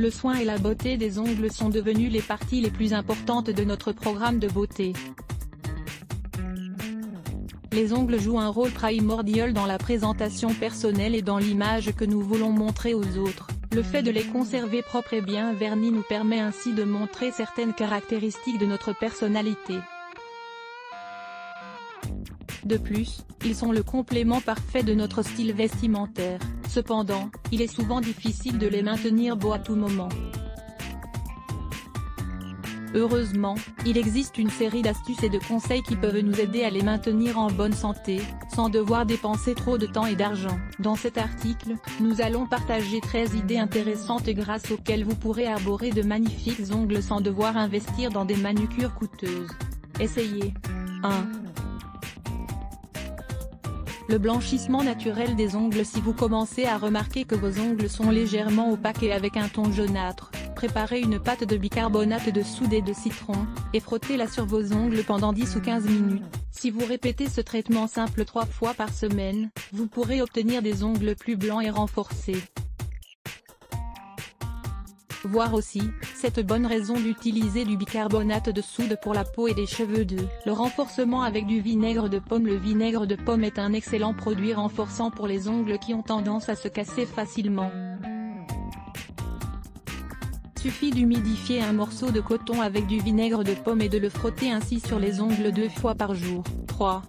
Le soin et la beauté des ongles sont devenus les parties les plus importantes de notre programme de beauté. Les ongles jouent un rôle primordial dans la présentation personnelle et dans l'image que nous voulons montrer aux autres. Le fait de les conserver propres et bien vernis nous permet ainsi de montrer certaines caractéristiques de notre personnalité. De plus, ils sont le complément parfait de notre style vestimentaire. Cependant, il est souvent difficile de les maintenir beaux à tout moment. Heureusement, il existe une série d'astuces et de conseils qui peuvent nous aider à les maintenir en bonne santé, sans devoir dépenser trop de temps et d'argent. Dans cet article, nous allons partager 13 idées intéressantes grâce auxquelles vous pourrez arborer de magnifiques ongles sans devoir investir dans des manucures coûteuses. Essayez. 1. Le blanchissement naturel des ongles. Si vous commencez à remarquer que vos ongles sont légèrement opaques et avec un ton jaunâtre, préparez une pâte de bicarbonate de soude et de citron, et frottez-la sur vos ongles pendant 10 ou 15 minutes. Si vous répétez ce traitement simple 3 fois par semaine, vous pourrez obtenir des ongles plus blancs et renforcés. Voir aussi, cette bonne raison d'utiliser du bicarbonate de soude pour la peau et les cheveux. 2. Le renforcement avec du vinaigre de pomme. Le vinaigre de pomme est un excellent produit renforçant pour les ongles qui ont tendance à se casser facilement. Suffit d'humidifier un morceau de coton avec du vinaigre de pomme et de le frotter ainsi sur les ongles 2 fois par jour. 3.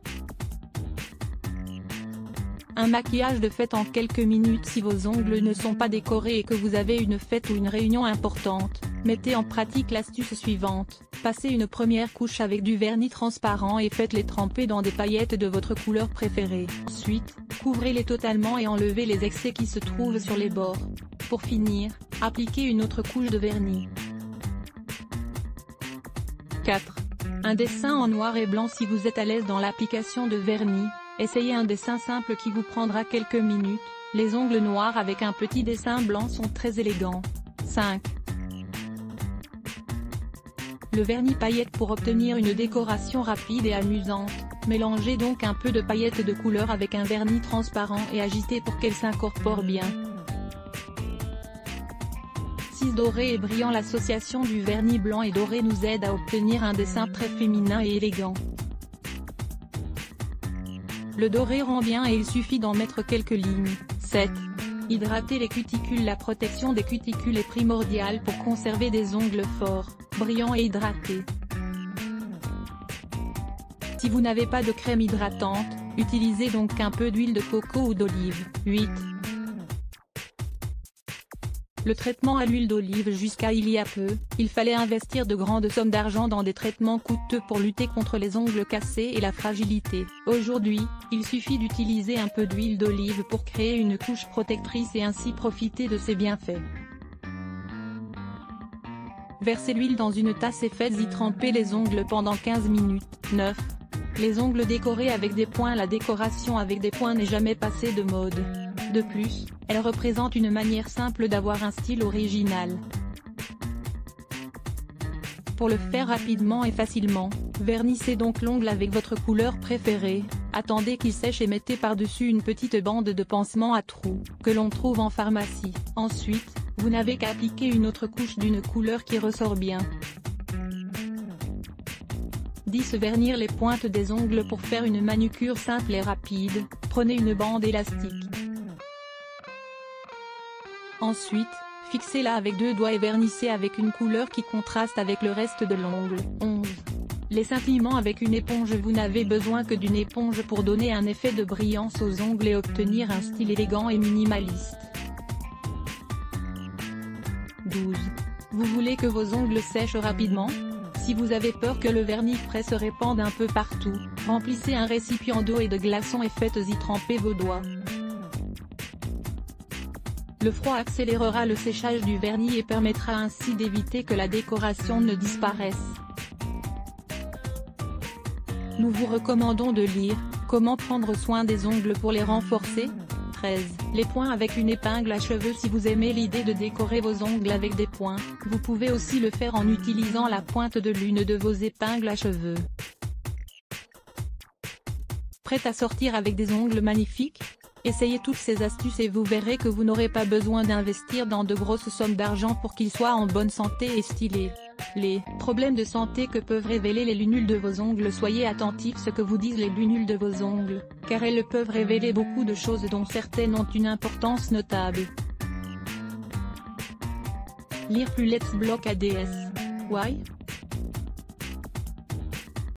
Un maquillage de fête en quelques minutes. Si vos ongles ne sont pas décorés et que vous avez une fête ou une réunion importante, mettez en pratique l'astuce suivante. Passez une première couche avec du vernis transparent et faites-les tremper dans des paillettes de votre couleur préférée. Ensuite, couvrez-les totalement et enlevez les excès qui se trouvent sur les bords. Pour finir, appliquez une autre couche de vernis. 4. Un dessin en noir et blanc. Si vous êtes à l'aise dans l'application de vernis, essayez un dessin simple qui vous prendra quelques minutes. Les ongles noirs avec un petit dessin blanc sont très élégants. 5. Le vernis paillettes. Pour obtenir une décoration rapide et amusante, mélangez donc un peu de paillettes de couleur avec un vernis transparent et agitez pour qu'elles s'incorporent bien. 6. Doré et brillant. L'association du vernis blanc et doré nous aide à obtenir un dessin très féminin et élégant. Le doré rend bien et il suffit d'en mettre quelques lignes. 7. Hydrater les cuticules. La protection des cuticules est primordiale pour conserver des ongles forts, brillants et hydratés. Si vous n'avez pas de crème hydratante, utilisez donc un peu d'huile de coco ou d'olive. 8. Le traitement à l'huile d'olive. Jusqu'à il y a peu, il fallait investir de grandes sommes d'argent dans des traitements coûteux pour lutter contre les ongles cassés et la fragilité. Aujourd'hui, il suffit d'utiliser un peu d'huile d'olive pour créer une couche protectrice et ainsi profiter de ses bienfaits. Versez l'huile dans une tasse et faites-y tremper les ongles pendant 15 minutes. 9. Les ongles décorés avec des points. La décoration avec des points n'est jamais passée de mode. De plus, elle représente une manière simple d'avoir un style original. Pour le faire rapidement et facilement, vernissez donc l'ongle avec votre couleur préférée, attendez qu'il sèche et mettez par-dessus une petite bande de pansement à trous, que l'on trouve en pharmacie. Ensuite, vous n'avez qu'à appliquer une autre couche d'une couleur qui ressort bien. 10. Vernir les pointes des ongles. Pour faire une manucure simple et rapide, prenez une bande élastique. Ensuite, fixez-la avec 2 doigts et vernissez avec une couleur qui contraste avec le reste de l'ongle. 11. Les scintillements avec une éponge. Vous n'avez besoin que d'une éponge pour donner un effet de brillance aux ongles et obtenir un style élégant et minimaliste. 12. Vous voulez que vos ongles sèchent rapidement? Si vous avez peur que le vernis frais se répande un peu partout, remplissez un récipient d'eau et de glaçons et faites-y tremper vos doigts. Le froid accélérera le séchage du vernis et permettra ainsi d'éviter que la décoration ne disparaisse. Nous vous recommandons de lire « Comment prendre soin des ongles pour les renforcer ?» 13. Les points avec une épingle à cheveux. Si vous aimez l'idée de décorer vos ongles avec des points, vous pouvez aussi le faire en utilisant la pointe de l'une de vos épingles à cheveux. Prête à sortir avec des ongles magnifiques? Essayez toutes ces astuces et vous verrez que vous n'aurez pas besoin d'investir dans de grosses sommes d'argent pour qu'ils soient en bonne santé et stylés. Les problèmes de santé que peuvent révéler les lunules de vos ongles. Soyez attentifs à ce que vous disent les lunules de vos ongles, car elles peuvent révéler beaucoup de choses dont certaines ont une importance notable. Lire plus Let's Block ADS. Why?